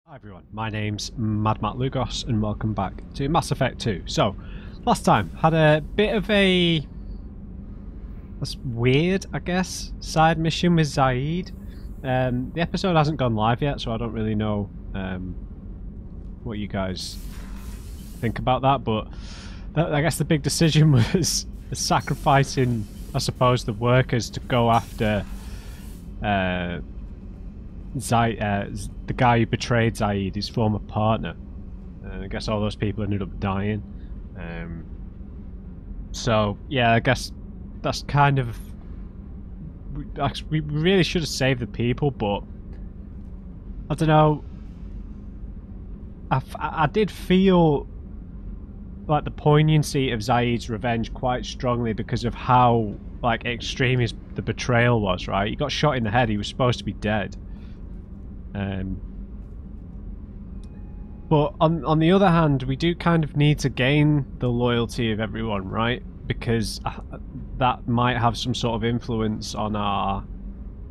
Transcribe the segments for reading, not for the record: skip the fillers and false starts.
Hi everyone, my name's Mad Matt Lugos and welcome back to Mass Effect 2. So, last time, had a bit of that's weird, I guess, side mission with Zaid. The episode hasn't gone live yet, so I don't really know what you guys think about that, but I guess the big decision was sacrificing, I suppose, the workers to go after the guy who betrayed Zaid, his former partner. I guess all those people ended up dying. So yeah, I guess that's kind of. We really should have saved the people, but I don't know. I did feel like the poignancy of Zaid's revenge quite strongly because of how extreme the betrayal was. Right, he got shot in the head. He was supposed to be dead. But on the other hand, we do kind of need to gain the loyalty of everyone, right? Because that might have some sort of influence on our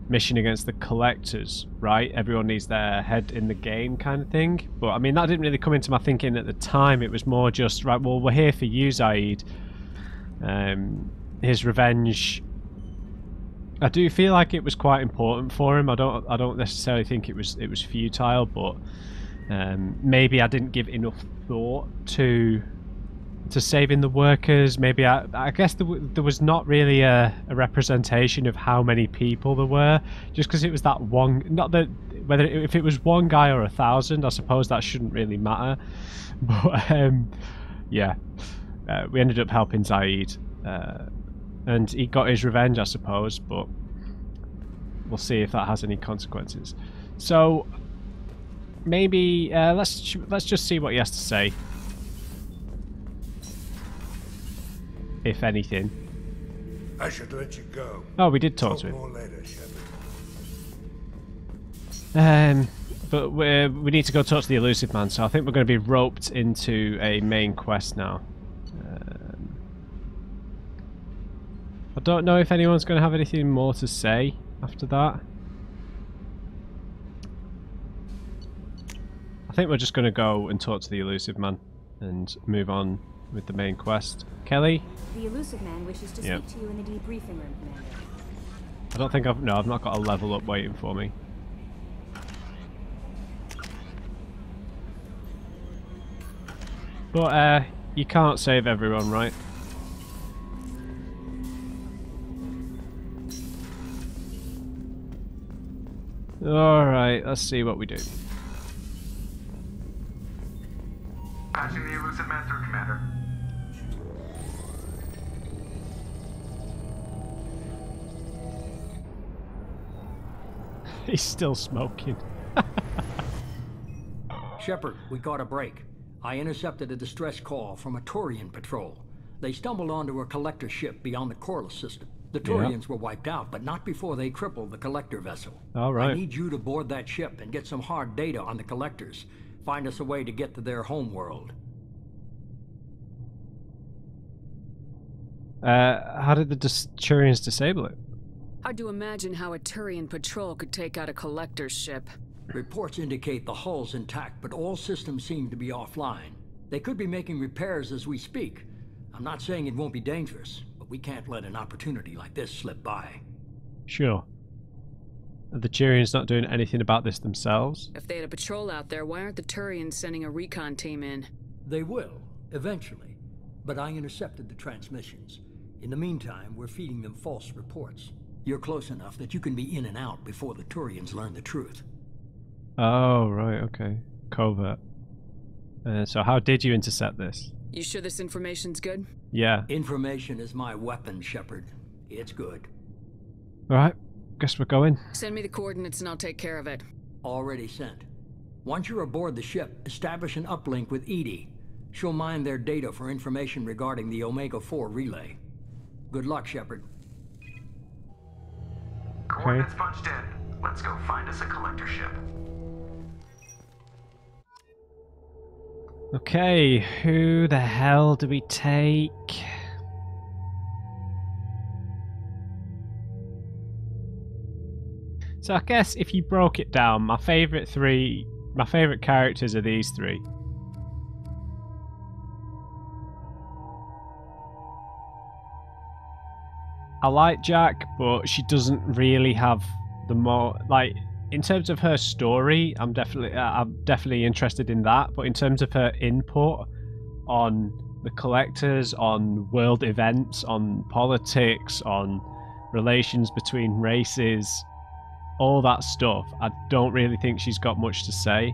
mission against the collectors, right? Everyone needs their head in the game kind of thing. But I mean, that didn't really come into my thinking at the time. It was more just, right, well, we're here for you, Zaid. His revenge, I do feel like it was quite important for him. I don't necessarily think it was futile, but maybe I didn't give enough thought to saving the workers. Maybe I guess there was not really a representation of how many people there were, just because it was that one. Not that if it was one guy or 1,000, I suppose that shouldn't really matter. But yeah, we ended up helping Zaid. And he got his revenge, I suppose, but we'll see if that has any consequences. So maybe let's just see what he has to say, if anything. I should let you go. Oh, we did talk to him. More later, Shepard. But we need to go talk to the elusive man. So I think we're going to be roped into a main quest now. I don't know if anyone's going to have anything more to say after that. I think we're just going to go and talk to the elusive man and move on with the main quest. Kelly? The elusive man wishes to speak to you in the debriefing room, Commander. I don't think I've not got a level up waiting for me. But you can't save everyone, right? Alright, let's see what we do. Patching the elusive man through, Commander. He's still smoking. Shepard, we got a break. I intercepted a distress call from a Turian patrol. They stumbled onto a collector ship beyond the Corliss system. The Turians were wiped out, but not before they crippled the collector vessel. All right. I need you to board that ship and get some hard data on the collectors. Find us a way to get to their homeworld. How did the Turians disable it? Hard to imagine how a Turian patrol could take out a collector's ship. Reports indicate the hull's intact, but all systems seem to be offline. They could be making repairs as we speak. I'm not saying it won't be dangerous, but we can't let an opportunity like this slip by. Sure. Are the Turians not doing anything about this themselves? If they had a patrol out there, why aren't the Turians sending a recon team in? They will, eventually. But I intercepted the transmissions. In the meantime, we're feeding them false reports. You're close enough that you can be in and out before the Turians learn the truth. Oh, right, okay. Covert. So how did you intercept this? You sure this information's good? Yeah. Information is my weapon, Shepard. It's good. Alright, guess we're going. Send me the coordinates and I'll take care of it. Already sent. Once you're aboard the ship, establish an uplink with Edie. She'll mine their data for information regarding the Omega-4 relay. Good luck, Shepard. Coordinates punched in. Let's go find us a collector ship. Okay, who the hell do we take? So I guess if you broke it down, my favourite three My favourite characters are these three. I like Jack, but she doesn't really have the more like in terms of her story. I'm definitely interested in that, but in terms of her input on the collectors, on world events, on politics, on relations between races, all that stuff, I don't really think she's got much to say.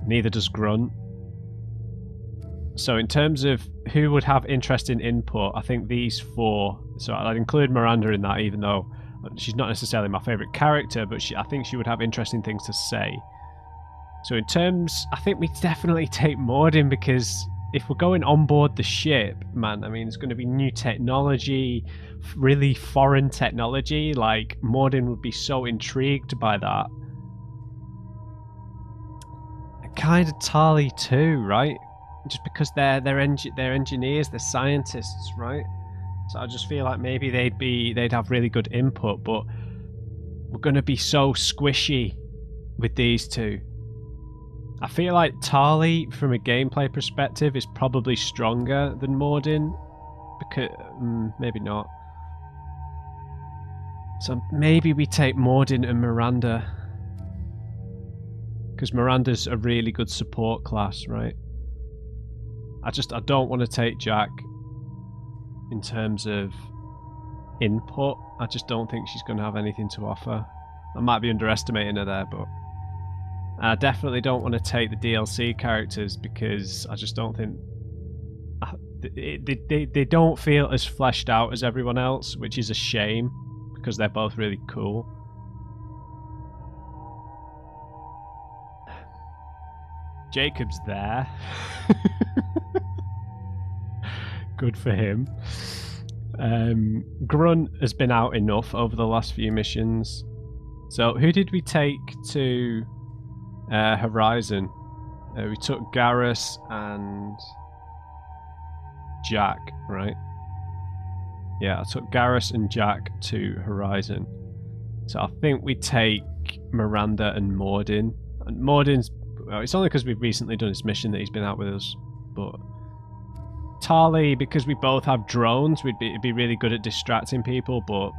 Neither does Grunt. So in terms of who would have interesting input, I think these four, so I'd include Miranda in that, even though she's not necessarily my favourite character, but I think she would have interesting things to say. So in terms, I think we definitely take Mordin, because if we're going on board the ship, man, I mean, it's going to be new technology, really foreign technology. Like, Mordin would be so intrigued by that. And kind of Tali too, right? Just because they're engineers, they're scientists, right? So I just feel like maybe they'd have really good input, but we're going to be so squishy with these two. I feel like Tali, from a gameplay perspective, is probably stronger than Mordin, because maybe not. So maybe we take Mordin and Miranda, because Miranda's a really good support class, right? I don't want to take Jack in terms of input. I just don't think she's going to have anything to offer. I might be underestimating her there, but I definitely don't want to take the DLC characters, because I just don't think they don't feel as fleshed out as everyone else, which is a shame, because they're both really cool. Jacob's there. Good for him. Grunt has been out enough over the last few missions. So who did we take to Horizon? We took Garrus and Jack, right? Yeah, I took Garrus and Jack to Horizon. So I think we take Miranda and Mordin. And Mordin's, well, it's only because we've recently done this mission that he's been out with us, but Tali, because we both have drones, it'd be really good at distracting people, but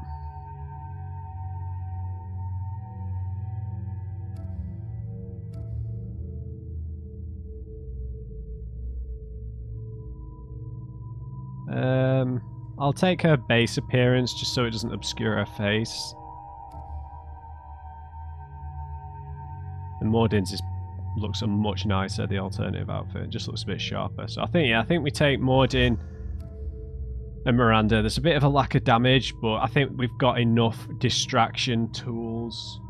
I'll take her base appearance just so it doesn't obscure her face. And Mordin's looks a much nicer, the alternative outfit. It just looks a bit sharper. So I think we take Mordin and Miranda. There's a bit of a lack of damage, but I think we've got enough distraction tools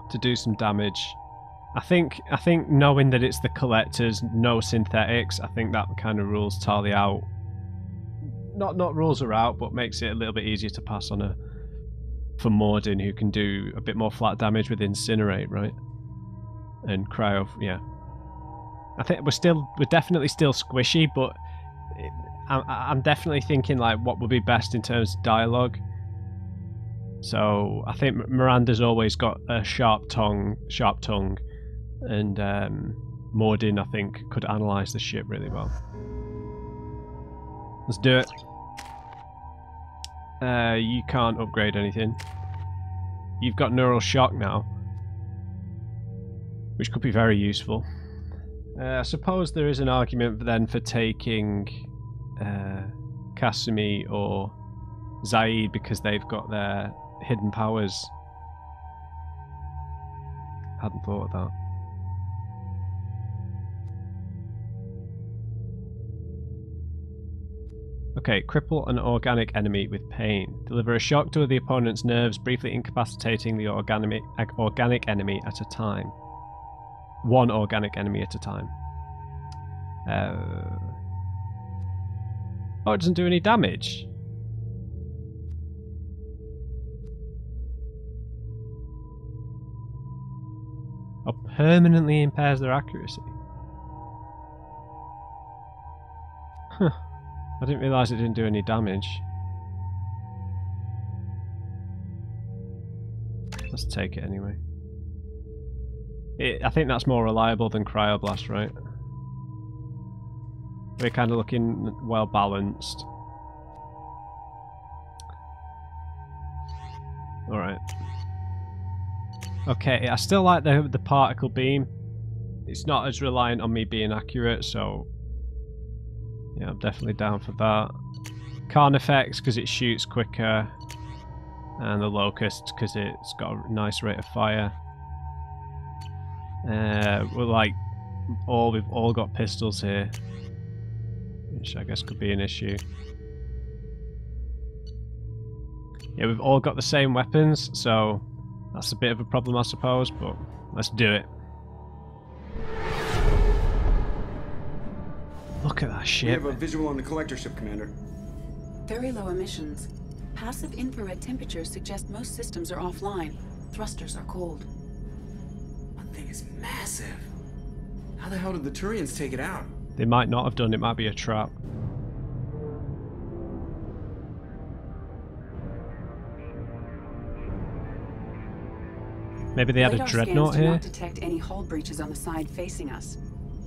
to do some damage. I think knowing that it's the collectors, no synthetics, I think that kind of rules Tali out. Not rules her out, but makes it a little bit easier to pass on her for Mordin, who can do a bit more flat damage with Incinerate, right? And Cryo, yeah. I think we're definitely still squishy, but I'm definitely thinking like what would be best in terms of dialogue. So I think Miranda's always got a sharp tongue, and Mordin, I think, could analyze the ship really well. Let's do it. You can't upgrade anything. You've got neural shock now, which could be very useful. I suppose there is an argument then for taking Kasumi or Zaid, because they've got their hidden powers. Hadn't thought of that. Okay, cripple an organic enemy with pain. Deliver a shock to the opponent's nerves, briefly incapacitating the organic enemy at a time. One organic enemy at a time. Oh, it doesn't do any damage. Oh, permanently impairs their accuracy. Huh. I didn't realise it didn't do any damage. Let's take it anyway. I think that's more reliable than cryoblast, right? We're kind of looking well balanced. Alright. Okay, I still like the particle beam. It's not as reliant on me being accurate, so yeah, I'm definitely down for that. Carnifex because it shoots quicker, and the Locust because it's got a nice rate of fire. We're like, we've all got pistols here, which I guess could be an issue. Yeah, we've all got the same weapons, so that's a bit of a problem, I suppose, but let's do it. Look at that ship. We have a visual on the collector ship, Commander. Very low emissions. Passive infrared temperatures suggest most systems are offline. Thrusters are cold. That thing is massive. How the hell did the Turians take it out? They might not have done, it might be a trap. Maybe they had a dreadnought scans do here? not detect any hull breaches on the side facing us.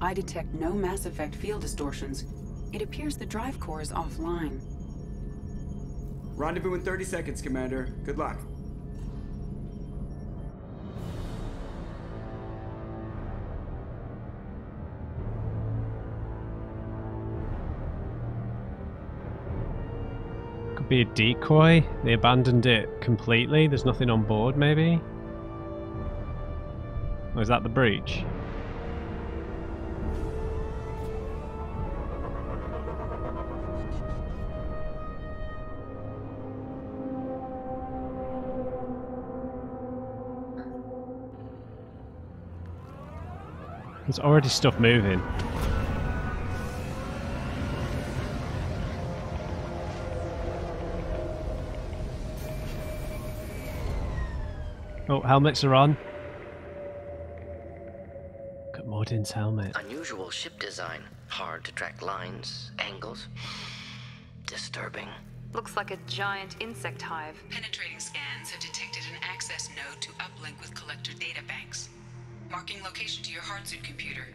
I detect no Mass Effect field distortions. It appears the drive core is offline. Rendezvous in 30 seconds, Commander. Good luck. Could be a decoy. They abandoned it completely. There's nothing on board, maybe? Or is that the breach? There's already stuff moving. Oh, helmets are on. Look at Mordin's helmet. Unusual ship design. Hard to track lines, angles. Disturbing. Looks like a giant insect hive. Penetrating scans have detected an access node to uplink with collector data banks. Marking location to your hardsuit computer.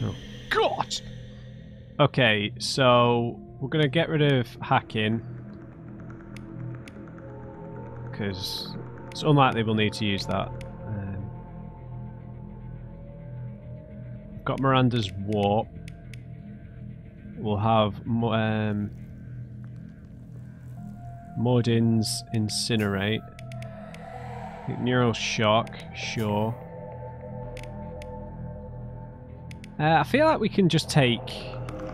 Oh, God! Okay, so we're going to get rid of hacking. Because it's unlikely we'll need to use that. We've got Miranda's warp. We'll have Mordin's incinerate. Neural shock, sure. I feel like we can just take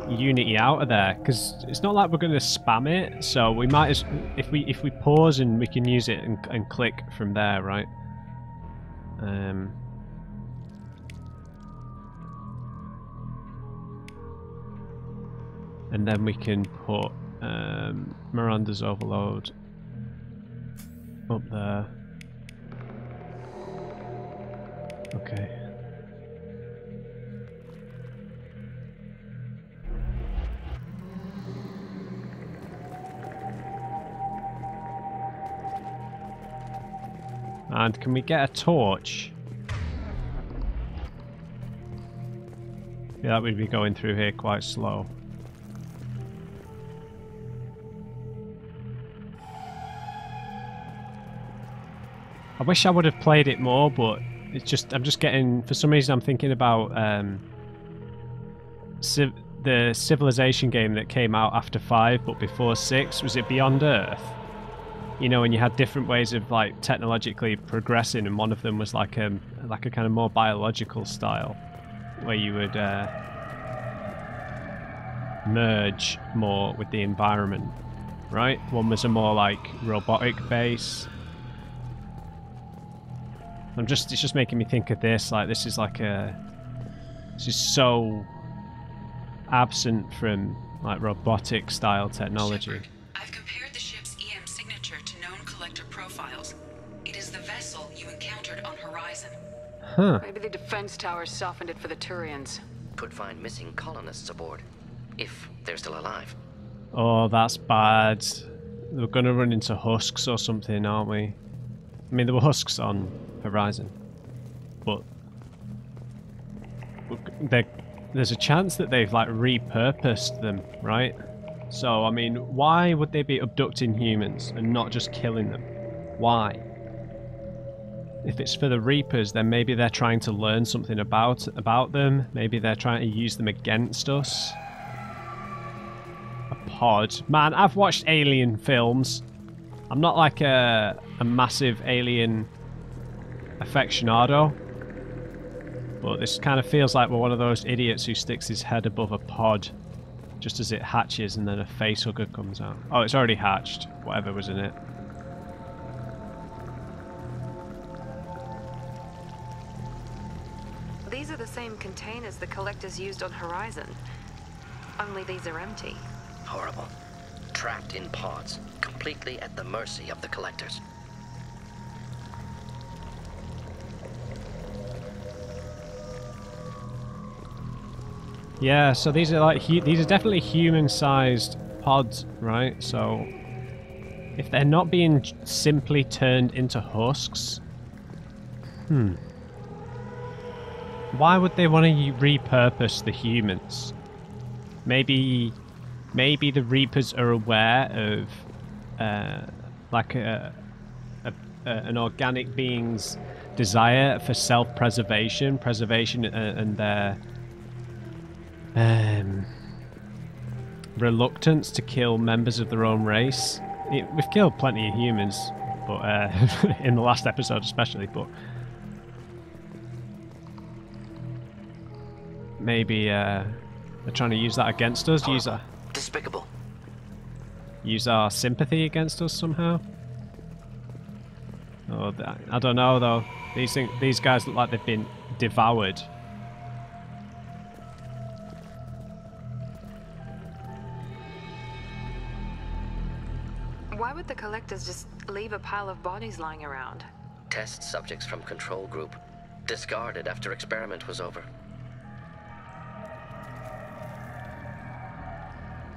Unity out of there because it's not like we're going to spam it. So we might, as if we pause and we can use it and click from there, right? And then we can put Miranda's overload up there. Okay. And can we get a torch? Yeah, that would be going through here quite slow. I wish I would have played it more, but it's just I'm just getting, for some reason I'm thinking about the Civilization game that came out after 5 but before 6. Was it Beyond Earth? You know, and you had different ways of like technologically progressing, and one of them was like a kind of more biological style where you would merge more with the environment, right? One was a more like robotic base. It's just making me think of this, like this is so absent from like robotic style technology. Shepard, I've compared the ship's EM signature to known collector profiles. It is the vessel you encountered on Horizon. Huh. Maybe the defense towers softened it for the Turians. Could find missing colonists aboard, if they're still alive. Oh, that's bad. We're gonna run into husks or something, aren't we? I mean, there were husks on Horizon, but there's a chance that they've like repurposed them, right? So, I mean, why would they be abducting humans and not just killing them? Why? If it's for the Reapers, then maybe they're trying to learn something about them. Maybe they're trying to use them against us. A pod. Man, I've watched Alien films. I'm not like a massive Alien aficionado. But this kind of feels like we're one of those idiots who sticks his head above a pod just as it hatches and then a facehugger comes out. Oh, it's already hatched. Whatever was in it. These are the same containers the collectors used on Horizon. Only these are empty. Horrible. Trapped in pods, completely at the mercy of the collectors. Yeah, so these are like these are definitely human-sized pods, right? So if they're not being simply turned into husks, why would they want to repurpose the humans? Maybe the Reapers are aware of like an organic being's desire for self-preservation, and their reluctance to kill members of their own race. We've killed plenty of humans, but in the last episode especially, but maybe they're trying to use that against us. Despicable. Use our sympathy against us somehow. Oh, I don't know though. These guys look like they've been devoured. Why would the collectors just leave a pile of bodies lying around? Test subjects from control group. Discarded after experiment was over.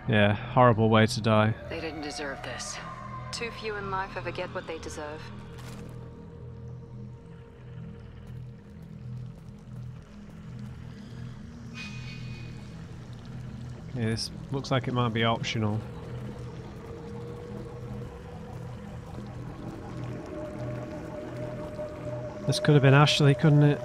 Yeah, horrible way to die. They didn't deserve this. Too few in life ever get what they deserve. Yeah, this looks like it might be optional. This could have been Ashley, couldn't it?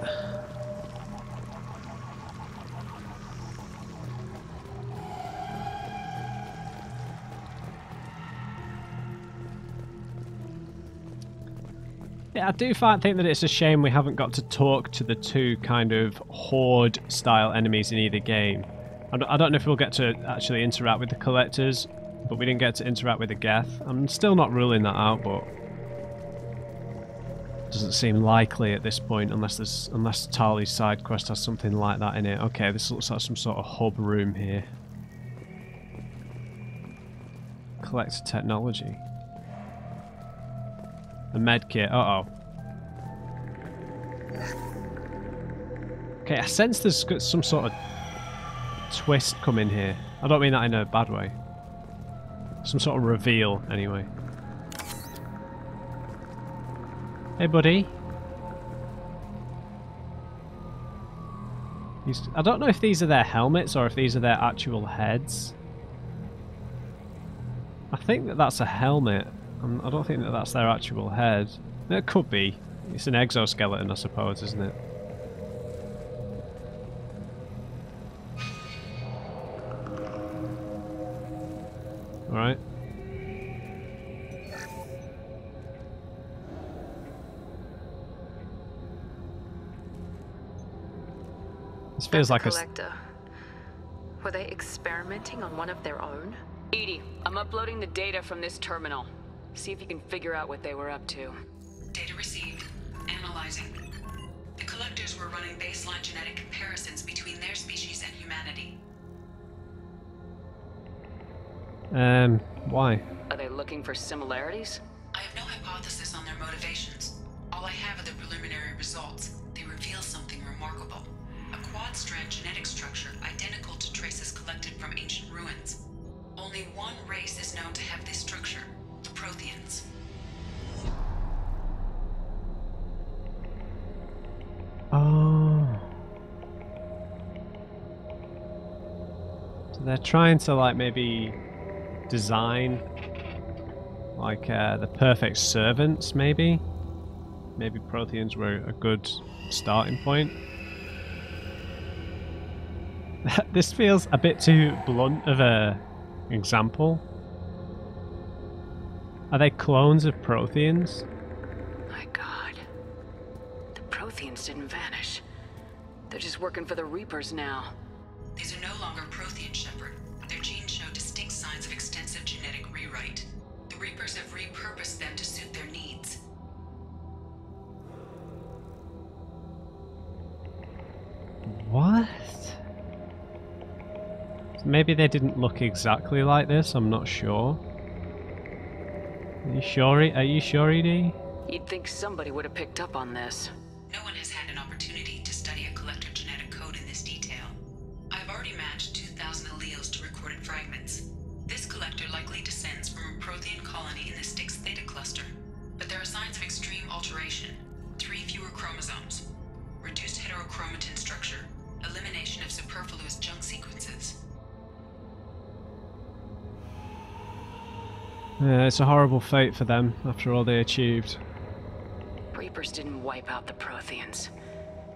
Yeah, I do think that it's a shame we haven't got to talk to the two kind of horde-style enemies in either game. I don't know if we'll get to actually interact with the collectors, but we didn't get to interact with the Geth. I'm still not ruling that out, but doesn't seem likely at this point unless Tali's side quest has something like that in it. Okay, this looks like some sort of hub room here. Collector technology. A med kit. Uh-oh. Okay, I sense there's some sort of twist coming here. I don't mean that in a bad way. Some sort of reveal, anyway. Hey, buddy. I don't know if these are their helmets or if these are their actual heads. I think that that's a helmet. I don't think that that's their actual head. It could be. It's an exoskeleton, I suppose, isn't it? Alright. This feels like a collector. Were they experimenting on one of their own? Edie, I'm uploading the data from this terminal. See if you can figure out what they were up to. Data received. Analyzing. The collectors were running baseline genetic comparisons between their species and humanity. Why? Are they looking for similarities? I have no hypothesis on their motivations. All I have are the preliminary results. They reveal something remarkable. A quad-strand genetic structure identical to traces collected from ancient ruins. Only one race is known to have this structure, the Protheans. Oh. So they're trying to like maybe design like the perfect servants, maybe? Maybe Protheans were a good starting point. This feels a bit too blunt of a example. Are they clones of Protheans? My god. The Protheans didn't vanish. They're just working for the Reapers now. These are no longer Prothean, Shepard. Their genes show distinct signs of extensive genetic rewrite. The Reapers have repurposed them to suit their needs. What? Maybe they didn't look exactly like this, I'm not sure. Are you sure, ED? You'd think somebody would have picked up on this. No one has had an opportunity to study a collector genetic code in this detail. I've already matched 2,000 alleles to recorded fragments. This collector likely descends from a Prothean colony in the Styx Theta cluster. But there are signs of extreme alteration. 3 fewer chromosomes. Reduced heterochromatin structure. Elimination of superfluous junk sequences. Yeah, it's a horrible fate for them after all they achieved. Reapers didn't wipe out the Protheans.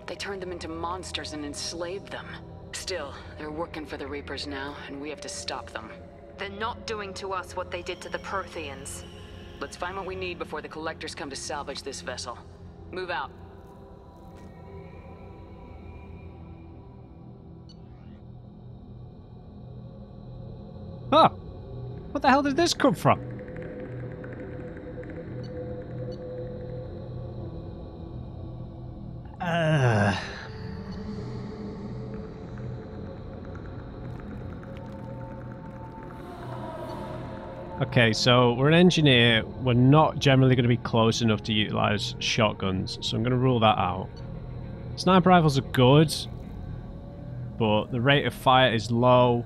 They turned them into monsters and enslaved them. Still, they're working for the Reapers now, and we have to stop them. They're not doing to us what they did to the Protheans. Let's find what we need before the Collectors come to salvage this vessel. Move out. Oh! What the hell did this come from? Okay, so we're an engineer. We're not generally going to be close enough to utilize shotguns, so I'm going to rule that out. Sniper rifles are good, but the rate of fire is low.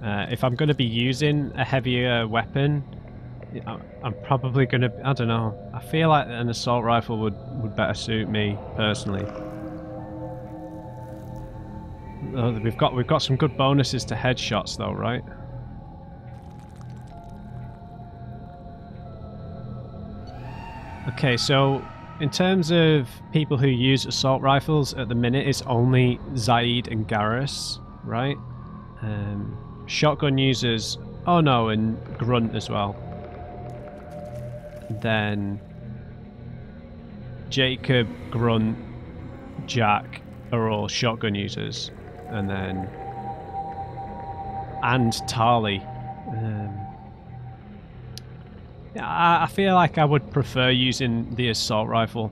If I'm going to be using a heavier weapon, I'm probably going to... I don't know. I feel like an assault rifle would better suit me, personally. We've got some good bonuses to headshots, though, right? Okay, so in terms of people who use assault rifles at the minute, it's only Zaid and Garrus, right? Shotgun users, oh no, and Grunt as well. Then Jacob, Grunt, Jack are all shotgun users, and Tali. I feel like I would prefer using the assault rifle.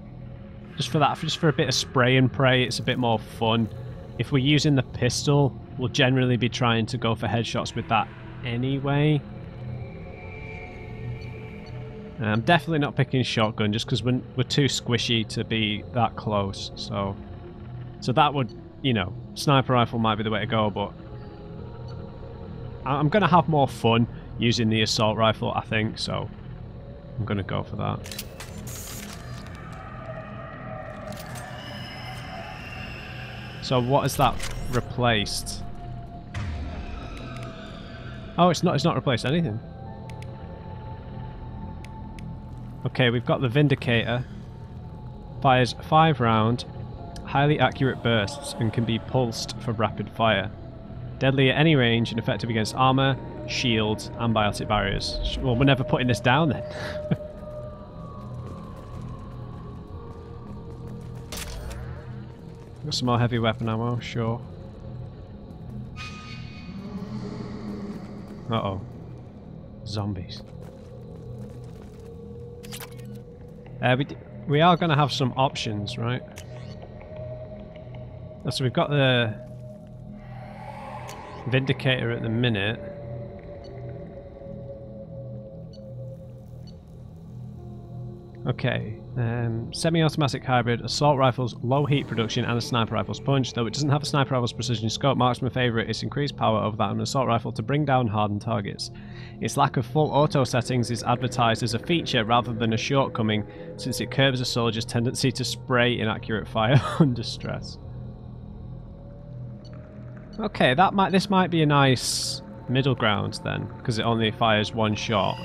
Just for a bit of spray and pray, it's a bit more fun. If we're using the pistol, we'll generally be trying to go for headshots with that anyway. I'm definitely not picking shotgun just because we're too squishy to be that close. So that would, you know, sniper rifle might be the way to go, but I'm going to have more fun using the assault rifle, I think, so I'm going to go for that. So what is that replaced? Oh, it's not replaced anything. Okay, we've got the Vindicator. Fires 5-round, highly accurate bursts and can be pulsed for rapid fire. Deadly at any range and effective against armor, shields and biotic barriers. Well, we're never putting this down then. Got some more heavy weapon ammo, sure. Uh-oh. Zombies. We are going to have some options, right? So we've got the Vindicator at the minute. Okay, semi-automatic hybrid, assault rifles, low heat production, and a sniper rifle's punch. Though it doesn't have a sniper rifle's precision scope, marksman favourite its increased power over that of an assault rifle to bring down hardened targets. Its lack of full auto settings is advertised as a feature rather than a shortcoming, since it curbs a soldier's tendency to spray inaccurate fire under stress. Okay, this might be a nice middle ground then, because it only fires one shot.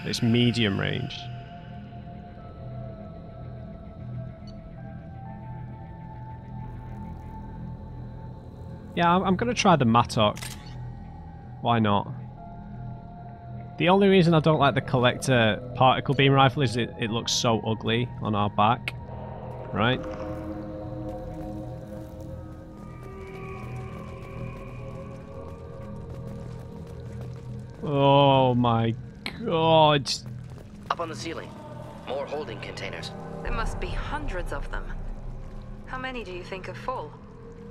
It's medium range. Yeah, I'm going to try the Mattock. Why not? The only reason I don't like the Collector particle beam rifle is it looks so ugly on our back. Right? Oh my god. Up on the ceiling. More holding containers. There must be hundreds of them. How many do you think are full?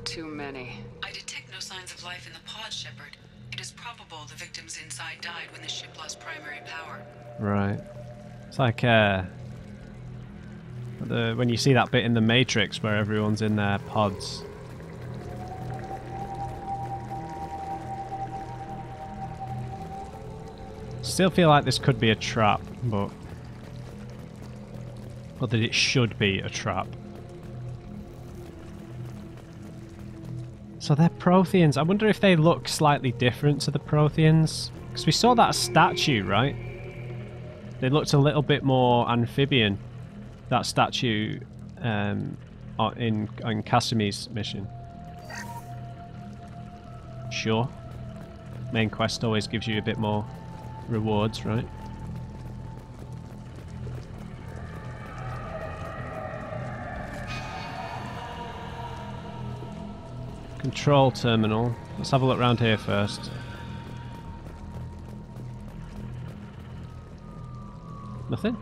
Too many. I detect no signs of life in the pod, Shepard. It is probable the victims inside died when the ship lost primary power. Right. It's like when you see that bit in the Matrix where everyone's in their pods. Still feel like this could be a trap, but... or that it should be a trap. So they're Protheans. I wonder if they look slightly different to the Protheans. Because we saw that statue, right? They looked a little bit more amphibian. That statue in Casimi's mission. Sure. Main quest always gives you a bit more rewards, right? Control terminal. Let's have a look around here first. Nothing?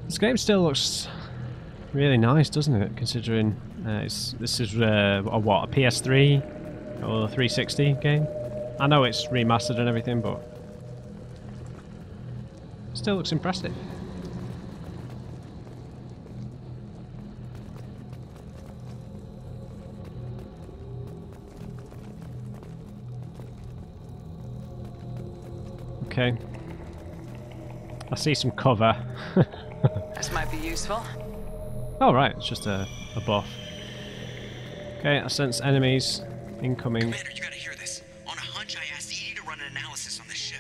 This game still looks really nice, doesn't it? Considering this is a PS3 or 360 game. I know it's remastered and everything, but it still looks impressive. Okay. I see some cover. This might be useful. Oh right, it's just a buff. Okay, I sense enemies incoming. Commander, you gotta hear this. On a hunch, I asked EDI to run an analysis on this ship.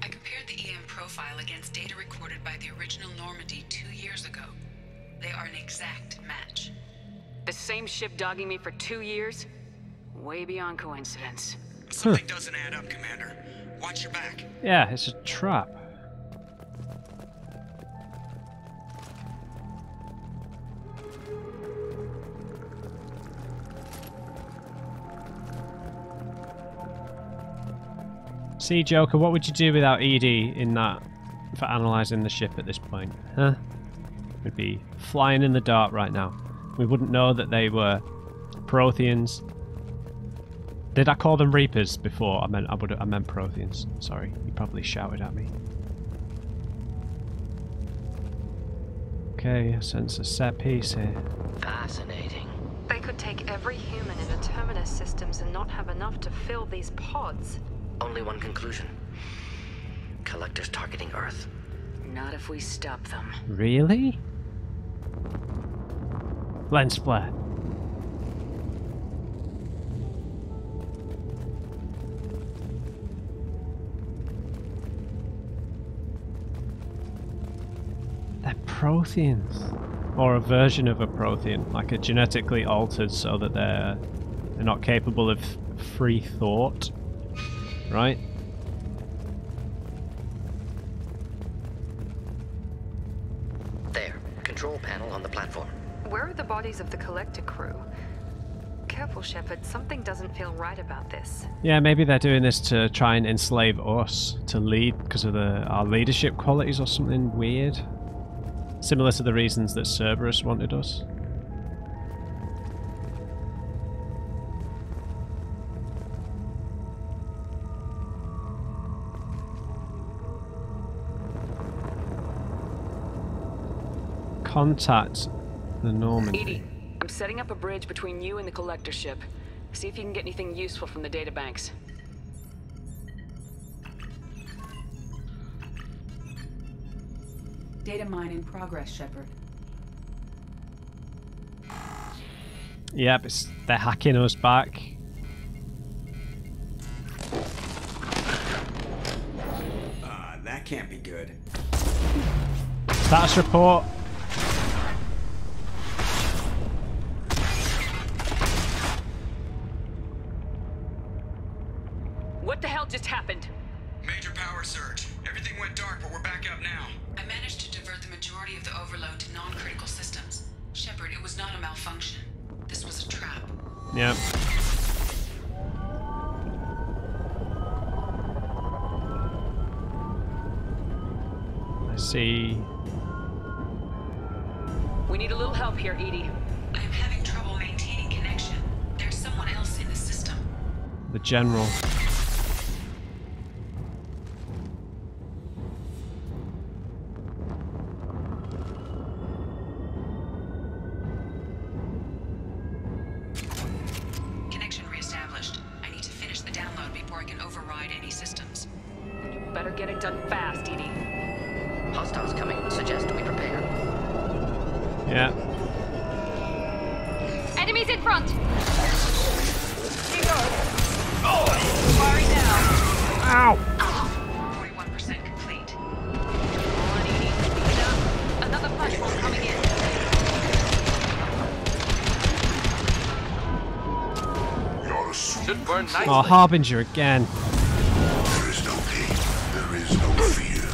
I compared the EM profile against data recorded by the original Normandy 2 years ago. They are an exact match. The same ship dogging me for 2 years? Way beyond coincidence. Something doesn't add up, Commander. Watch your back. Yeah, it's a trap. See, Joker, what would you do without EDI in that for analysing the ship at this point? Huh? We'd be flying in the dark right now. We wouldn't know that they were Protheans. Did I call them Reapers before? I meant Protheans. Sorry, you probably shouted at me. Okay, I sense a set piece here. Fascinating. They could take every human in the Terminus systems and not have enough to fill these pods. Only one conclusion. Collectors targeting Earth. Not if we stop them. Really? Lens flare. They're Protheans. Or a version of a Prothean, like a genetically altered so that they're not capable of free thought. Right? There. Control panel on the platform. Where are the bodies of the Collector crew? Careful, Shepard. Something doesn't feel right about this. Yeah, maybe they're doing this to try and enslave us to lead because of our leadership qualities or something weird. Similar to the reasons that Cerberus wanted us. contact the Normandy. Edie, I'm setting up a bridge between you and the collector ship. See if you can get anything useful from the databanks. Data mine in progress, Shepard. Yep, they're hacking us back. That can't be good. Status report. What the hell just happened? Major power surge. Everything went dark, but we're back up now. I managed to divert the majority of the overload to non-critical systems. Shepard, it was not a malfunction. This was a trap. Yep. See. We need a little help here, Edie. I am having trouble maintaining connection. There's someone else in the system. The General. Connection reestablished. I need to finish the download before I can override any systems. You better get it done fast, Edie. Hostiles coming. Suggest we prepare. Yeah. Enemies in front! Firing now. Ow! 41% complete. Come on, Edie. Speed up. Another platform coming in. Should burn nicely. Oh, Harbinger again. There is no pain. There is no fear.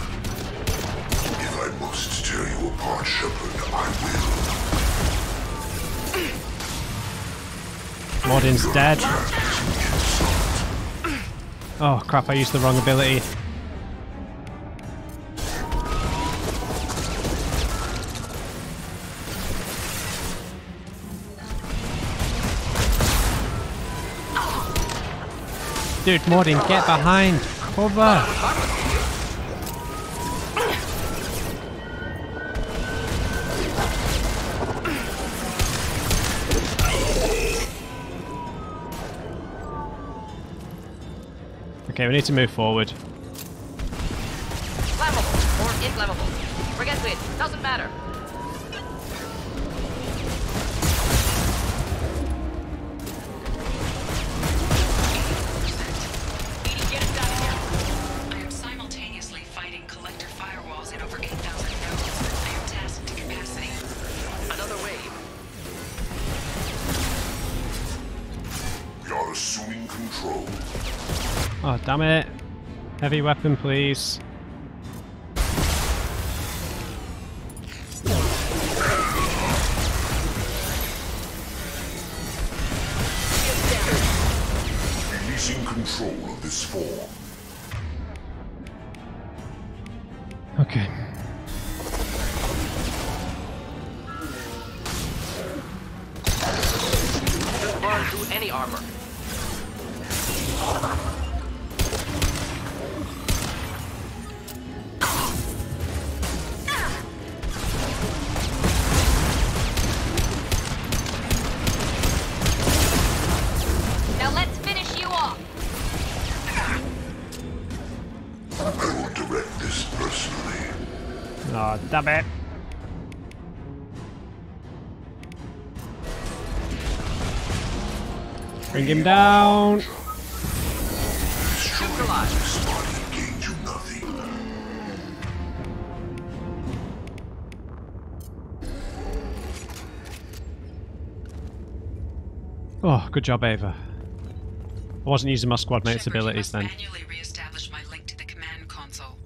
If I must tear you apart, Shepard, I will. Mordin's dead. Oh crap, I used the wrong ability. Dude, Mordin, get behind! Cover! Okay, we need to move forward. Flammable or inflammable. Forget it. Doesn't matter. Edie, get us out of here. I am simultaneously fighting collector firewalls in over 8,000 nodes. I am tasked to capacity. Another wave. We are assuming control. Oh, damn it. Heavy weapon, please. Releasing control of this form. Okay. Just burn through any armor. Now let's finish you off. I will direct this personally. Oh, damn it. Bring him down. Destroying this body gains you nothing. Oh, good job, Ava. I wasn't using my squad mate's Shepard, you abilities must then. manually reestablish my link to the command console.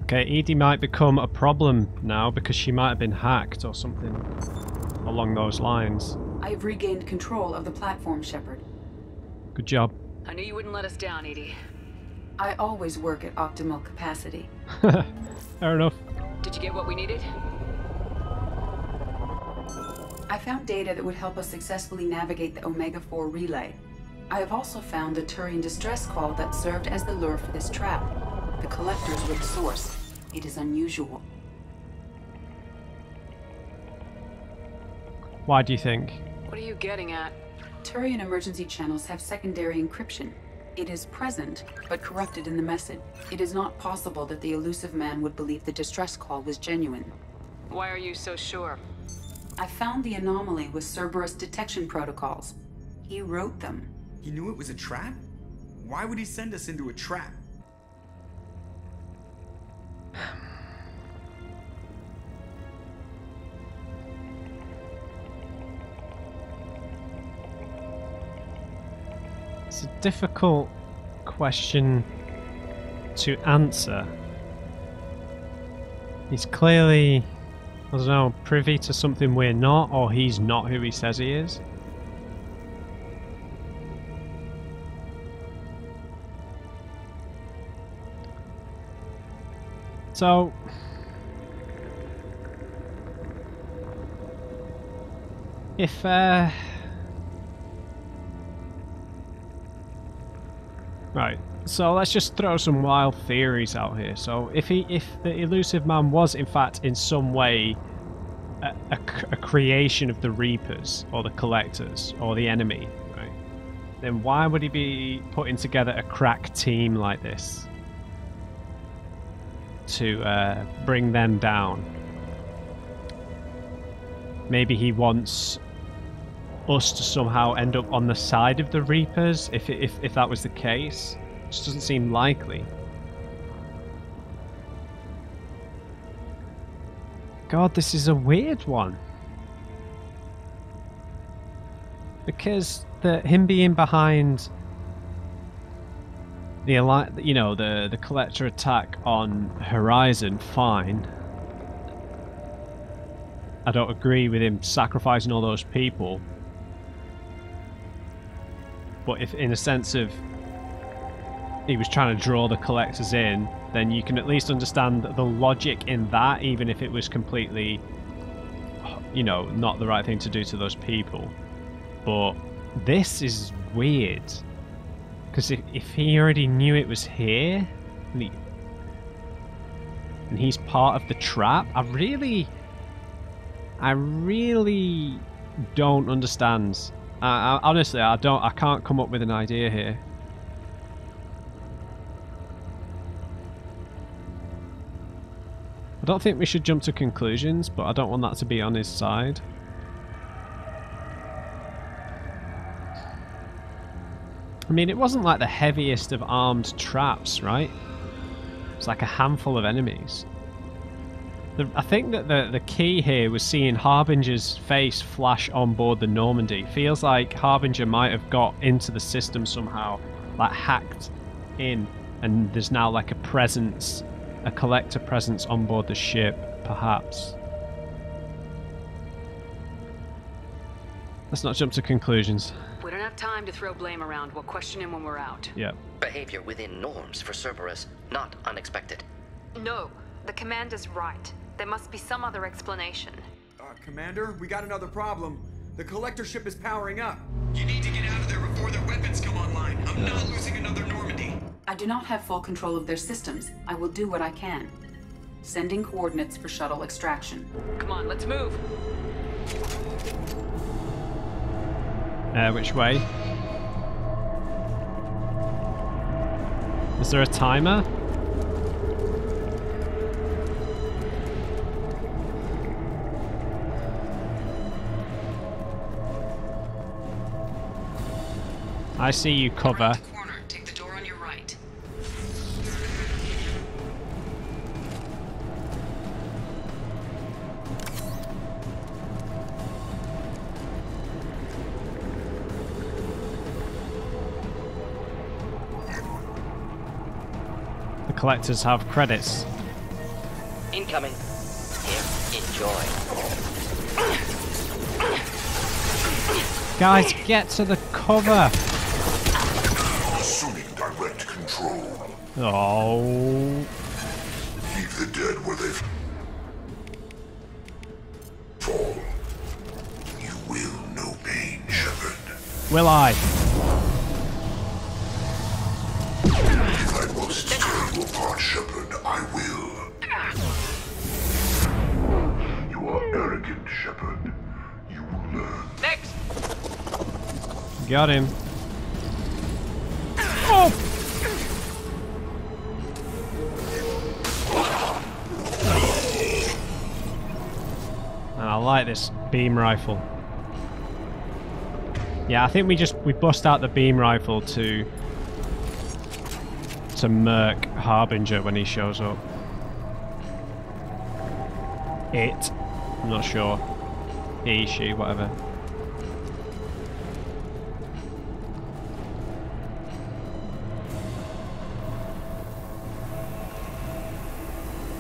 Okay, Edie might become a problem now because she might have been hacked or something along those lines. I've regained control of the platform, Shepard. Good job. I knew you wouldn't let us down, Edie. I always work at optimal capacity. Fair enough. Did you get what we needed? I found data that would help us successfully navigate the Omega-4 relay. I have also found a Turian distress call that served as the lure for this trap. The collectors were the source. It is unusual. Why do you think? What are you getting at? Turian emergency channels have secondary encryption. It is present, but corrupted in the message. It is not possible that the elusive man would believe the distress call was genuine. Why are you so sure? I found the anomaly with Cerberus detection protocols. He wrote them. He knew it was a trap? Why would he send us into a trap? It's a difficult question to answer. He's clearly, I don't know, privy to something we're not, or he's not who he says he is. So, if right, so let's just throw some wild theories out here. So if the elusive man was in fact in some way a creation of the Reapers or the Collectors or the enemy, right? Then why would he be putting together a crack team like this to bring them down? Maybe he wants us to somehow end up on the side of the Reapers, if that was the case. It just doesn't seem likely. God, this is a weird one. Because him being behind the Collector attack on Horizon, fine. I don't agree with him sacrificing all those people. But if, in a sense of, he was trying to draw the Collectors in, then you can at least understand the logic in that, even if it was completely, not the right thing to do to those people. But this is weird. Because if he already knew it was here, and he's part of the trap, I really don't understand. Honestly, I can't come up with an idea here. I don't think we should jump to conclusions, but I don't want that to be on his side. I mean, it wasn't like the heaviest of armed traps, right? It's like a handful of enemies. I think that the key here was seeing Harbinger's face flash on board the Normandy. Feels like Harbinger might have got into the system somehow, like hacked in, and there's now like a presence, a Collector presence on board the ship, perhaps. Let's not jump to conclusions. We don't have time to throw blame around. We'll question him when we're out. Yep. Behavior within norms for Cerberus, not unexpected. No, the commander's right. There must be some other explanation. Commander, we got another problem. The Collector ship is powering up. You need to get out of there before their weapons come online. I'm not losing another Normandy. I do not have full control of their systems. I will do what I can. Sending coordinates for shuttle extraction. Come on, let's move. Which way? Is there a timer? I see you cover. Around the corner. Take the door on your right. The Collectors have credits. Incoming. Here, enjoy. Guys, get to the cover! Assuming direct control. Oh. Leave the dead where they fall. Will I? If I must tear you apart, Shepard, I will. You are arrogant, Shepard. You will learn. Next! Got him. Oh! I like this beam rifle. Yeah, I think we bust out the beam rifle to murk Harbinger when he shows up. It. I'm not sure. He, she, whatever.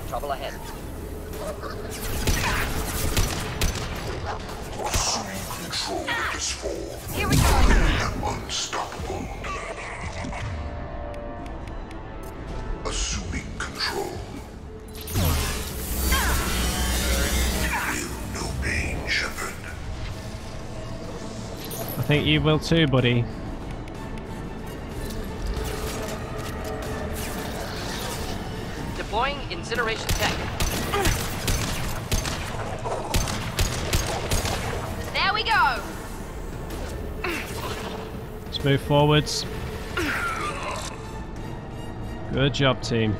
Trouble ahead. Control this form. Here we go. I am unstoppable. Assuming control. Feel no pain, Shepard. I think you will too, buddy. Deploying incineration tech. There we go. Let's move forwards. Good job, team.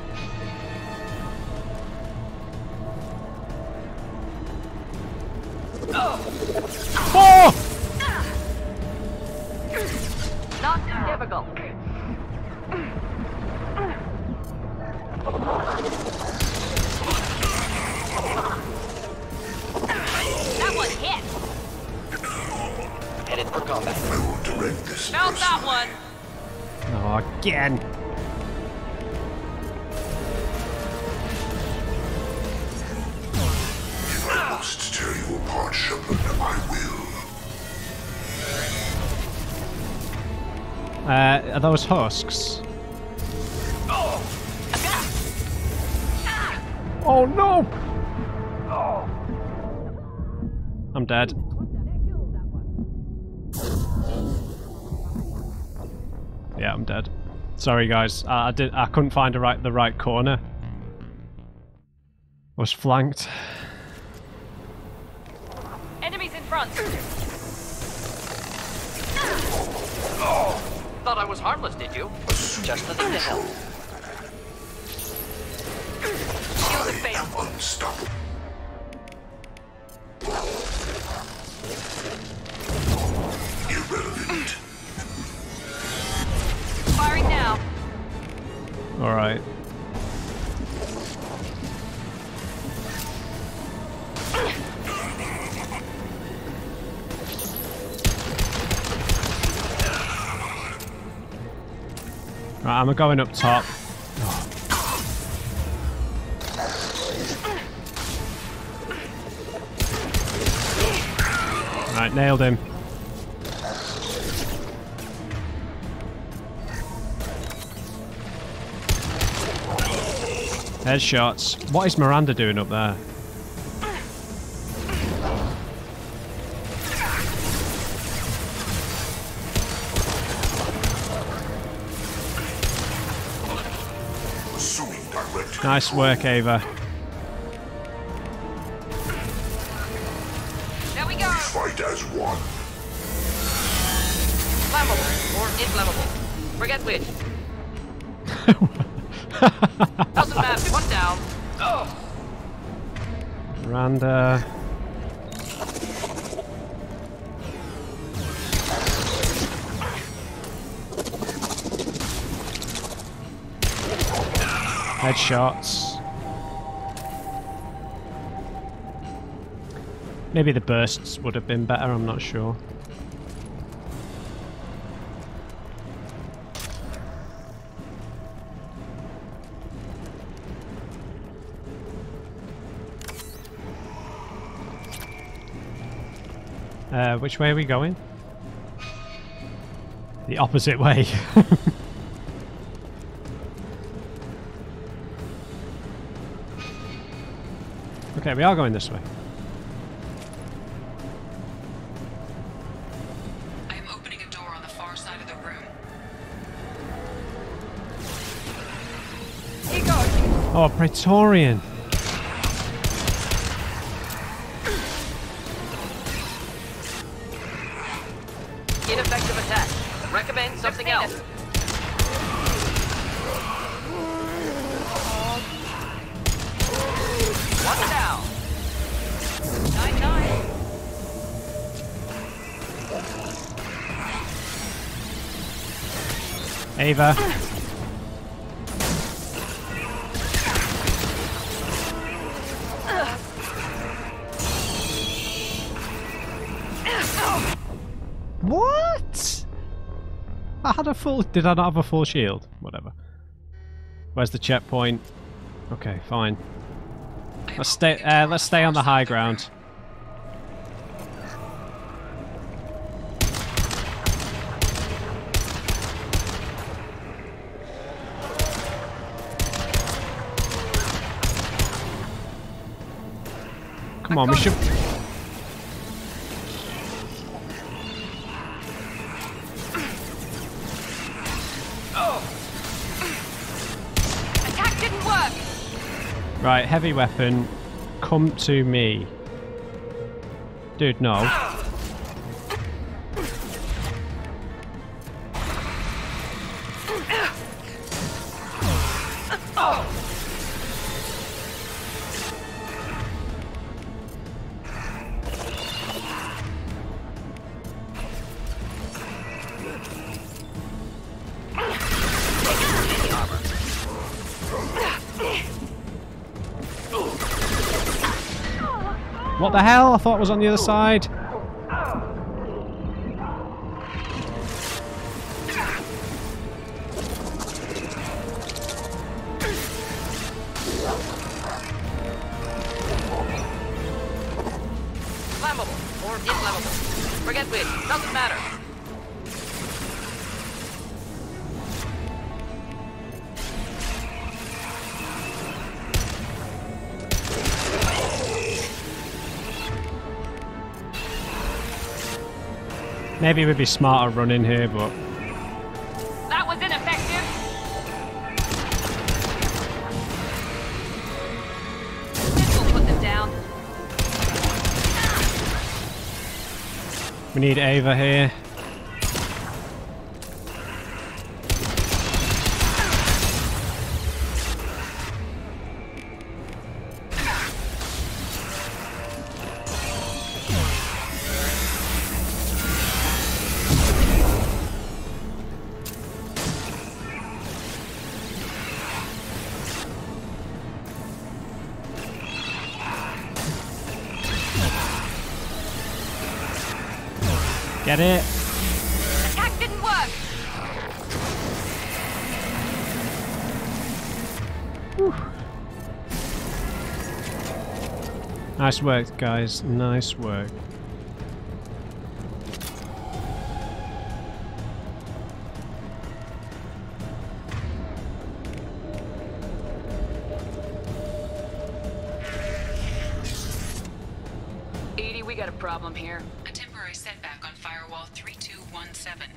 Oh! Not difficult. That one hit. Headed for combat. I will direct this. Felt that one. Oh, again. If I must tear you apart, Shepard, I will. Are those husks? Oh no! I'm dead. Yeah, I'm dead. Sorry, guys. I couldn't find the right corner. I was flanked. Enemies in front. Thought I was harmless, did you? Just the thing to help. Shield and fail. Unstoppable. Irrelevant. Firing now. All right. Right, I'm going up top. Right, nailed him. Headshots. What is Miranda doing up there? Nice work, Ava. There we go. Fight as one. Flammable or inflammable. Forget which. Doesn't matter. One down. Oh. Miranda. Headshots. Maybe the bursts would have been better, I'm not sure. Which way are we going? The opposite way. Okay, we are going this way. I am opening a door Oh, a Praetorian. Ineffective attack. Recommend something else. One down. 9-9. Ava. What? I had a full... Did I not have a full shield? Whatever. Where's the checkpoint? Okay, fine. Let's stay on the high ground. Come on, we should... Attack didn't work. Right, heavy weapon, come to me. Dude, no. What the hell? I thought it was on the other side. Flammable or inflammable. Forget which. Doesn't matter. Maybe we'd be smarter running here, but... That was ineffective. This will put them down. We need Ava here. Get it? Attack didn't work. Whew. Nice work, guys. Nice work. Edie, we got a problem here. A temporary setback on Firewall 3217.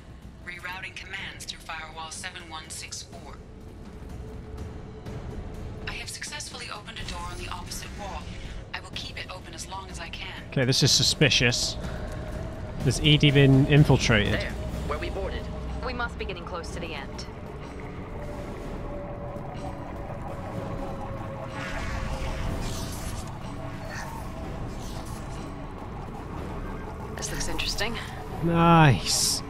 Rerouting commands through Firewall 7164. I have successfully opened a door on the opposite wall. I will keep it open as long as I can. Okay, this is suspicious. Has Edie been infiltrated? There, where we boarded. We must be getting close to the end. This looks interesting. Nice.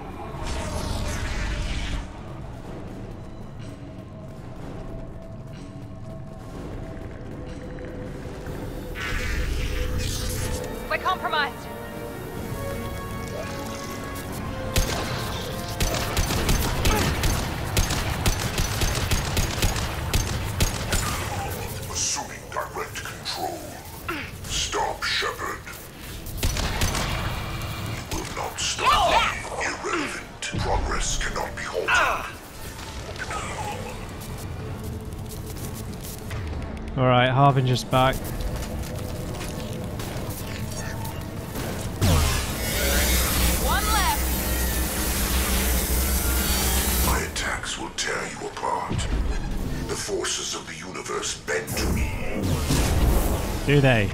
We're compromised. Assuming direct control. Stop, Shepard. You will not stop. Irrelevant. Progress cannot be halted. Alright, Harbinger's back. One left. My attacks will tear you apart. The forces of the universe universe bend to me. Do they?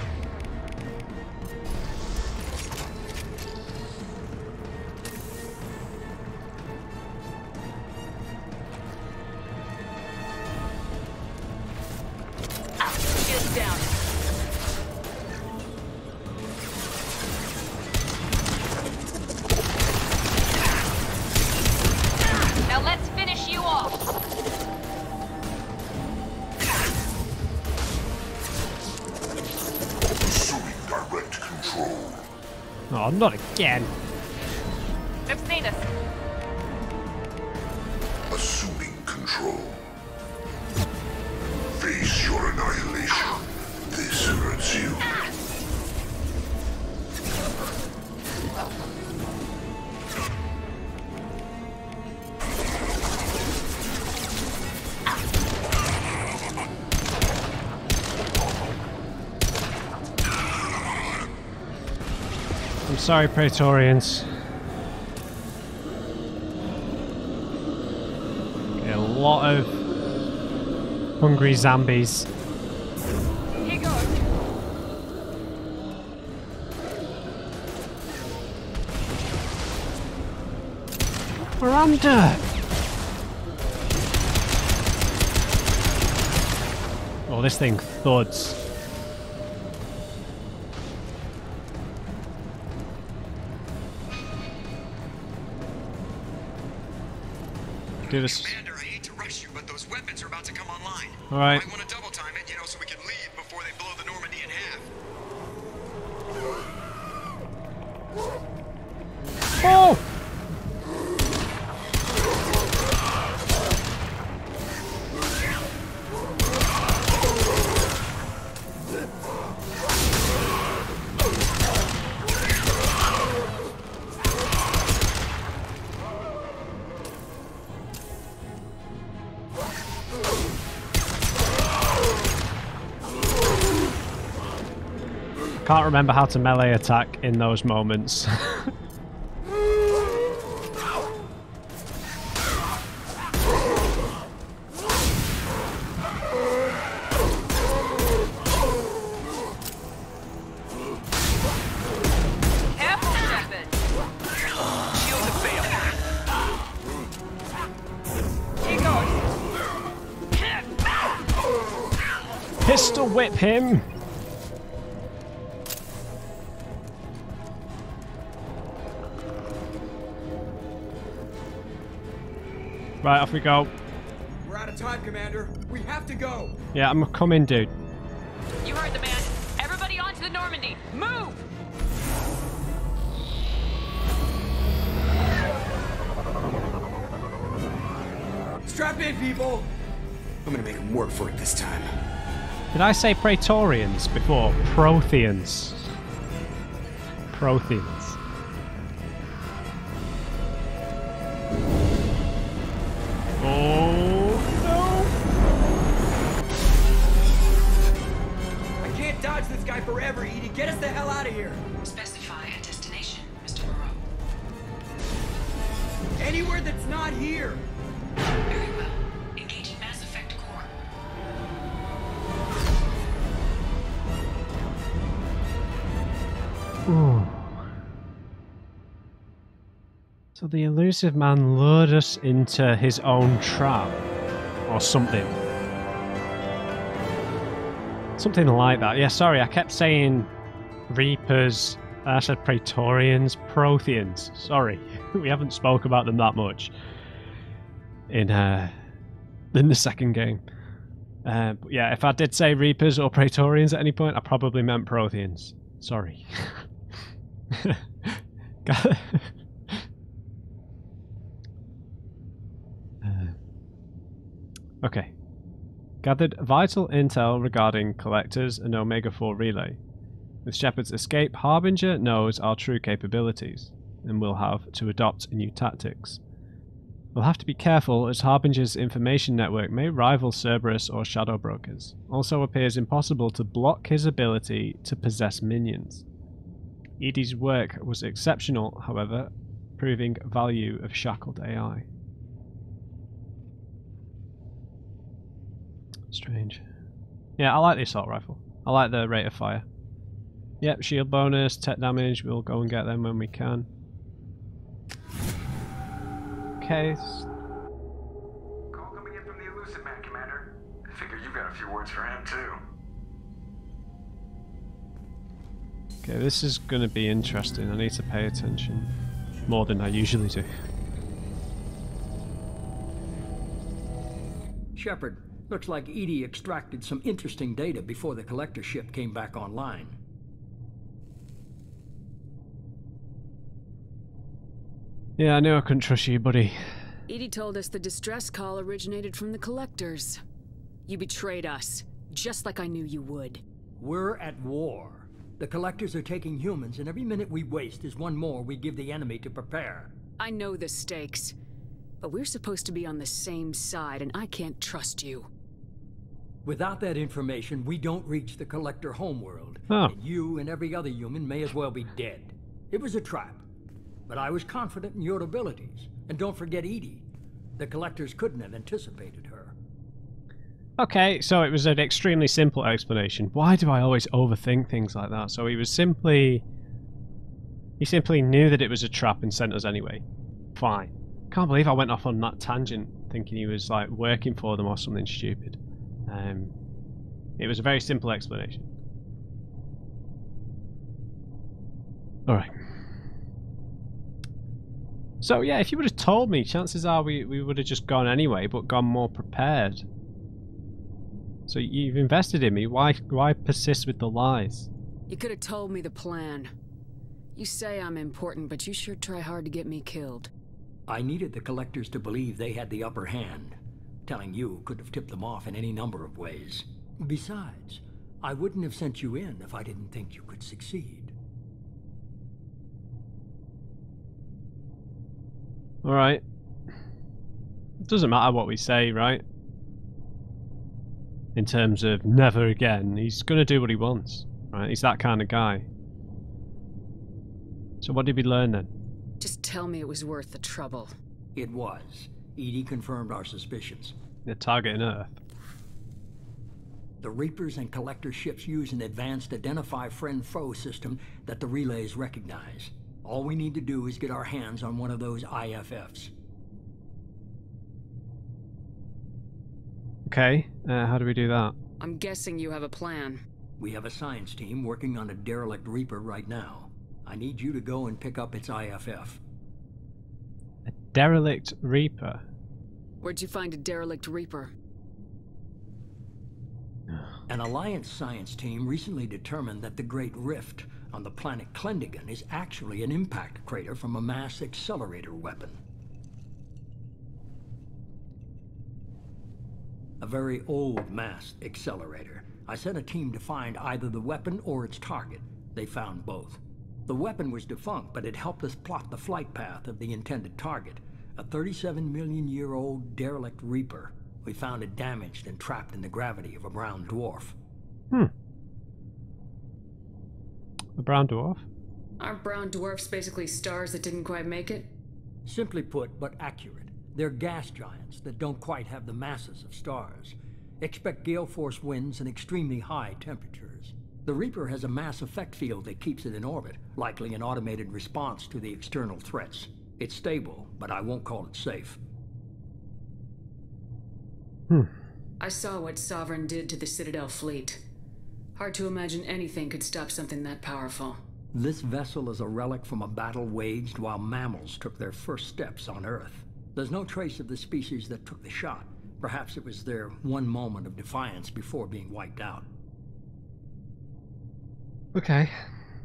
Get down. Now let's finish you off. Assuming direct control. Oh, not again. They've seen us. Assuming control. Face your annihilation. This hurts you. I'm sorry, Praetorians. Okay, a lot of hungry zombies. Here goes. We're under. Oh, this thing thuds. Do this. Commander, I hate to rush you, but those weapons are about to come online. All right. I want to double time it, so we can leave before they blow the Normandy in half. Oh! Can't remember how to melee attack in those moments. Careful, Shepard. Shields have failed. Here goes. Pistol whip him! Right, off we go. We're out of time, Commander. We have to go. Yeah, I'm coming, dude. You heard the man. Everybody onto the Normandy. Move! Strap in, people. I'm gonna make them work for it this time. Did I say Praetorians before? Protheans. Protheans. Oh I can't dodge this guy forever, Edie. Get us the hell out of here. Specify a destination, Mr. Moreau. Anywhere that's not here. Very well. Engaging Mass Effect Core. no! Ooh. So the elusive man lured us into his own trap. Or something. Something like that. Yeah, sorry, I kept saying Reapers. I said Praetorians, Protheans. Sorry, we haven't spoke about them that much in the second game. But yeah, if I did say Reapers or Praetorians at any point, I probably meant Protheans. Sorry. Okay. Gathered vital intel regarding Collectors and Omega-4 Relay. With Shepard's escape, Harbinger knows our true capabilities, and will have to adopt new tactics. We'll have to be careful, as Harbinger's information network may rival Cerberus or Shadow Brokers. Also appears impossible to block his ability to possess minions. Edie's work was exceptional, however, proving value of shackled AI. Strange. Yeah, I like the assault rifle. I like the rate of fire. Yep, shield bonus, tech damage. We'll go and get them when we can. Okay. Call coming in from the Elusive Man, Commander. I figure you've got a few words for him, too. Okay, this is going to be interesting. I need to pay attention. More than I usually do. Shepard, looks like Edie extracted some interesting data before the collector ship came back online. Yeah, I knew I couldn't trust you, buddy. Edie told us the distress call originated from the collectors. You betrayed us, just like I knew you would. We're at war. The collectors are taking humans, and every minute we waste is one more we give the enemy to prepare. I know the stakes, but we're supposed to be on the same side, and I can't trust you. Without that information, we don't reach the collector homeworld. Oh. And you and every other human may as well be dead. It was a trap. But I was confident in your abilities. And don't forget Edie. The collectors couldn't have anticipated her. Okay, so it was an extremely simple explanation. Why do I always overthink things like that? So he simply knew that it was a trap and sent us anyway. Fine. Can't believe I went off on that tangent thinking he was like working for them or something stupid. It was a very simple explanation. Alright. So yeah, if you would have told me, chances are we would have just gone anyway, but gone more prepared. So you've invested in me, why persist with the lies? You could have told me the plan. You say I'm important, but you sure try hard to get me killed. I needed the collectors to believe they had the upper hand. Telling you could have tipped them off in any number of ways. Besides, I wouldn't have sent you in if I didn't think you could succeed. Alright. It doesn't matter what we say, right? In terms of never again, he's gonna do what he wants. Right? He's that kind of guy. So what did we learn then? Just tell me it was worth the trouble. It was. Edie confirmed our suspicions. They're targeting Earth. The Reapers and Collector ships use an advanced identify friend-foe system that the relays recognize. All we need to do is get our hands on one of those IFFs. Okay, how do we do that? I'm guessing you have a plan. We have a science team working on a derelict Reaper right now. I need you to go and pick up its IFF. A derelict Reaper? Where'd you find a derelict Reaper? An Alliance science team recently determined that the Great Rift on the planet Klendigan is actually an impact crater from a mass accelerator weapon. A very old mass accelerator. I sent a team to find either the weapon or its target. They found both. The weapon was defunct, but it helped us plot the flight path of the intended target. A 37-million-year-old derelict Reaper. We found it damaged and trapped in the gravity of a brown dwarf. A brown dwarf? Aren't brown dwarfs basically stars that didn't quite make it? Simply put, but accurate. They're gas giants that don't quite have the masses of stars. Expect gale force winds and extremely high temperatures. The Reaper has a mass effect field that keeps it in orbit, likely an automated response to the external threats. It's stable, but I won't call it safe. I saw what Sovereign did to the Citadel fleet. Hard to imagine anything could stop something that powerful. This vessel is a relic from a battle waged while mammals took their first steps on Earth. There's no trace of the species that took the shot. Perhaps it was their one moment of defiance before being wiped out. Okay.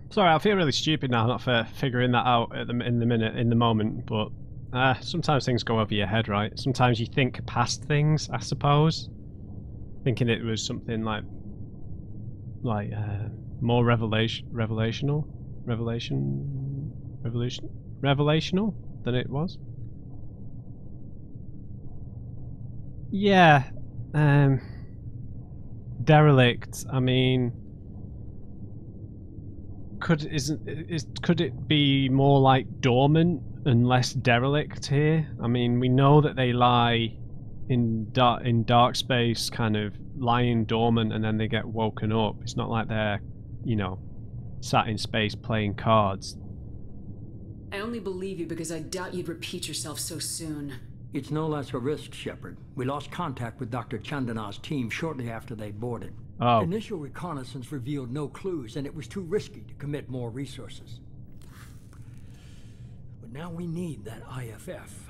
Sorry, I feel really stupid now not for figuring that out in the moment, but sometimes things go over your head, right? Sometimes you think past things, I suppose. Thinking it was something like more revelational than it was. Yeah. Derelict, I mean, could it be more like dormant and less derelict here? I mean, we know that they lie in dark space, kind of lying dormant, and then they get woken up. It's not like they're, you know, sat in space playing cards. I only believe you because I doubt you'd repeat yourself so soon. It's no less a risk, Shepard. We lost contact with Dr. Chandana's team shortly after they boarded. Oh. Initial reconnaissance revealed no clues, and it was too risky to commit more resources. But now we need that IFF.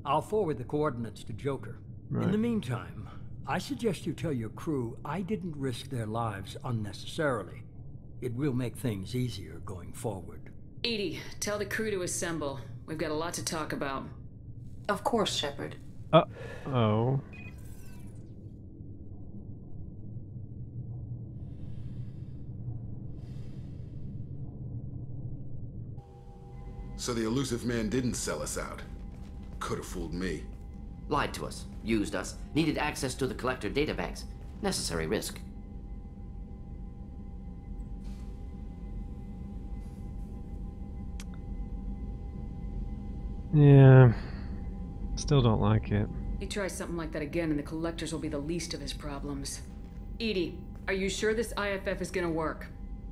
I'll forward the coordinates to Joker. Right. In the meantime, I suggest you tell your crew I didn't risk their lives unnecessarily. It will make things easier going forward. Edie, tell the crew to assemble. We've got a lot to talk about. Of course, Shepard. Oh. So the elusive man didn't sell us out. Could have fooled me. Lied to us, used us, needed access to the collector databanks. Necessary risk. Yeah. Still don't like it. He tries something like that again and the collectors will be the least of his problems. Edie, are you sure this IFF is gonna work?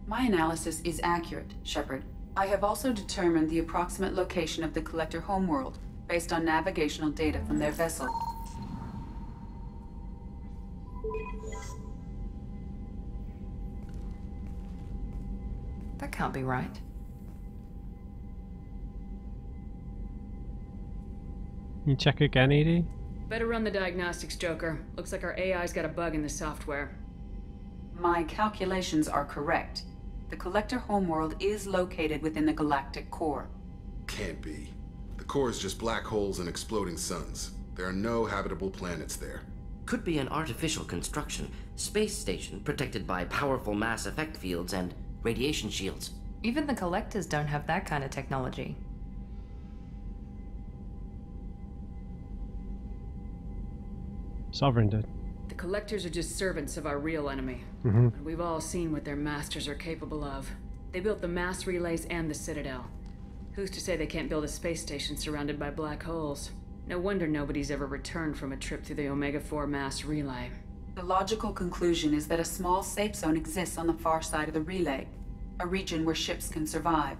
My analysis is accurate, Shepard. I have also determined the approximate location of the collector homeworld based on navigational data from their vessel. That can't be right. Can you check again, Edie? Better run the diagnostics, Joker. Looks like our AI's got a bug in the software. My calculations are correct. The collector homeworld is located within the galactic core. Can't be. The core is just black holes and exploding suns. There are no habitable planets there. Could be an artificial construction. Space station protected by powerful mass effect fields and radiation shields. Even the collectors don't have that kind of technology. Sovereign did. The collectors are just servants of our real enemy. Mm-hmm. And we've all seen what their masters are capable of. They built the mass relays and the Citadel. Who's to say they can't build a space station surrounded by black holes? No wonder nobody's ever returned from a trip through the Omega-4 mass relay. The logical conclusion is that a small safe zone exists on the far side of the relay, a region where ships can survive.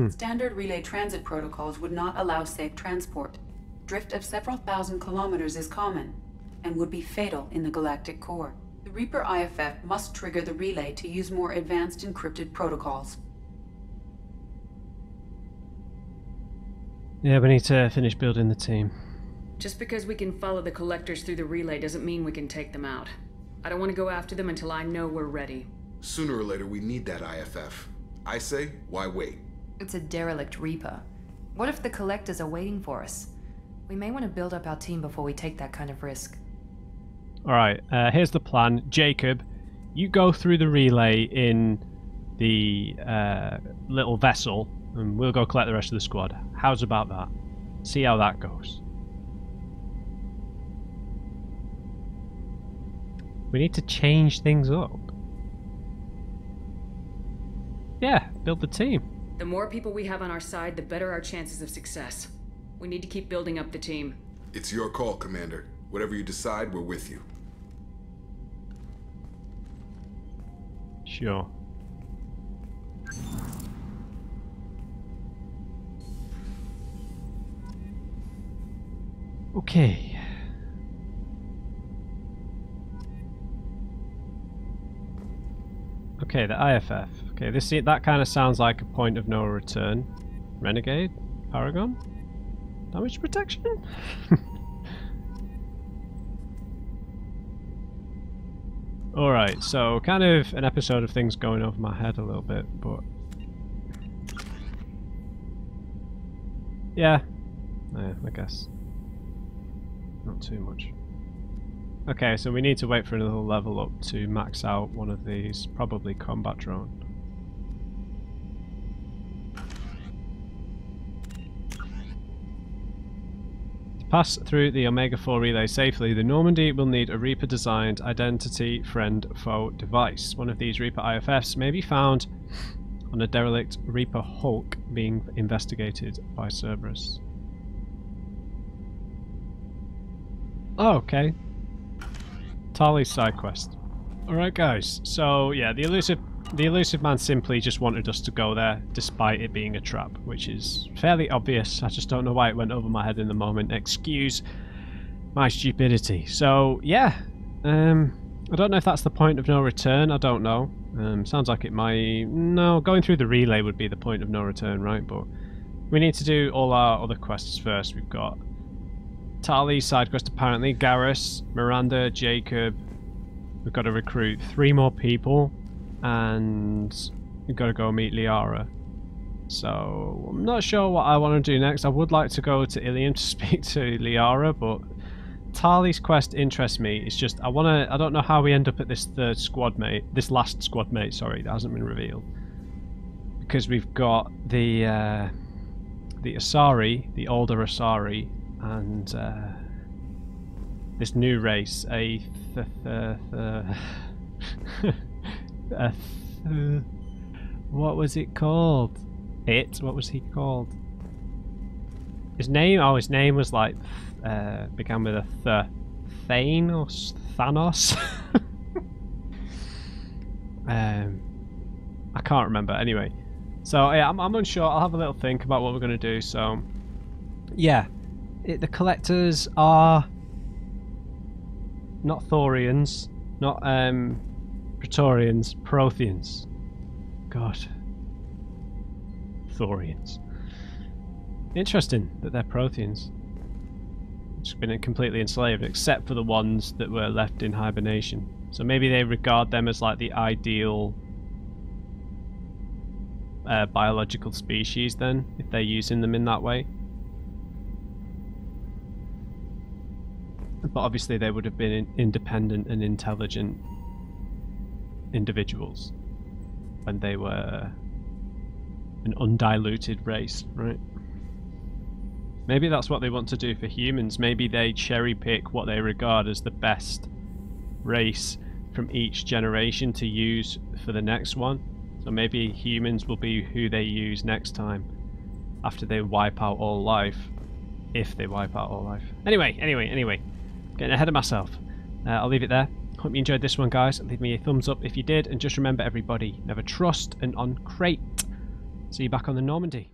Standard relay transit protocols would not allow safe transport. Drift of several thousand kilometers is common, and would be fatal in the galactic core. The Reaper IFF must trigger the relay to use more advanced encrypted protocols. Yeah, we need to finish building the team. Just because we can follow the collectors through the relay doesn't mean we can take them out. I don't want to go after them until I know we're ready. Sooner or later, we need that IFF. I say, why wait? It's a derelict Reaper. What if the collectors are waiting for us? We may want to build up our team before we take that kind of risk. Alright, here's the plan. Jacob, you go through the relay in the little vessel, and we'll go collect the rest of the squad. How's about that? See how that goes. We need to change things up. Yeah, build the team. The more people we have on our side, the better our chances of success. We need to keep building up the team. It's your call, Commander. Whatever you decide, we're with you. Sure. Okay. Okay, the IFF. Okay, that kind of sounds like a point of no return. Renegade? Paragon? Damage protection? Alright, so kind of an episode of things going over my head a little bit, but... Yeah, I guess. Not too much. Okay, so we need to wait for another level up to max out one of these, probably combat drone. To pass through the Omega-4 relay safely, the Normandy will need a Reaper-designed identity friend-foe device. One of these Reaper IFFs may be found on a derelict Reaper Hulk being investigated by Cerberus. Oh, okay. Tali's side quest. Alright guys, so yeah, the elusive man simply just wanted us to go there despite it being a trap, which is fairly obvious. I just don't know why it went over my head in the moment. Excuse my stupidity. So yeah, I don't know if that's the point of no return, I don't know. Sounds like it might... No, going through the relay would be the point of no return, right? But we need to do all our other quests first. We've got Tali's side quest apparently, Garrus, Miranda, Jacob. We've got to recruit 3 more people, and we've got to go meet Liara. So I'm not sure what I want to do next. I would like to go to Ilium to speak to Liara, but Tali's quest interests me. It's just I don't know how we end up at this last squad mate, sorry, that hasn't been revealed. Because we've got the Asari, the older Asari, and this new race, what was it called? What was he called? His name was like began with a Thanos. I can't remember. Anyway, so yeah, I'm unsure. I'll have a little think about what we're gonna do. So yeah, the collectors are not Thorians, not Praetorians, Protheans. God, Thorians. Interesting that they're Protheans. Just been completely enslaved, except for the ones that were left in hibernation. So maybe they regard them as like the ideal biological species then, if they're using them in that way. But obviously they would have been independent and intelligent individuals when they were an undiluted race, right? Maybe that's what they want to do for humans. Maybe they cherry pick what they regard as the best race from each generation to use for the next one. So maybe humans will be who they use next time after they wipe out all life. If they wipe out all life. Anyway. Getting ahead of myself. I'll leave it there. Hope you enjoyed this one, guys. Leave me a thumbs up if you did. And just remember, everybody, never trust an uncrate. See you back on the Normandy.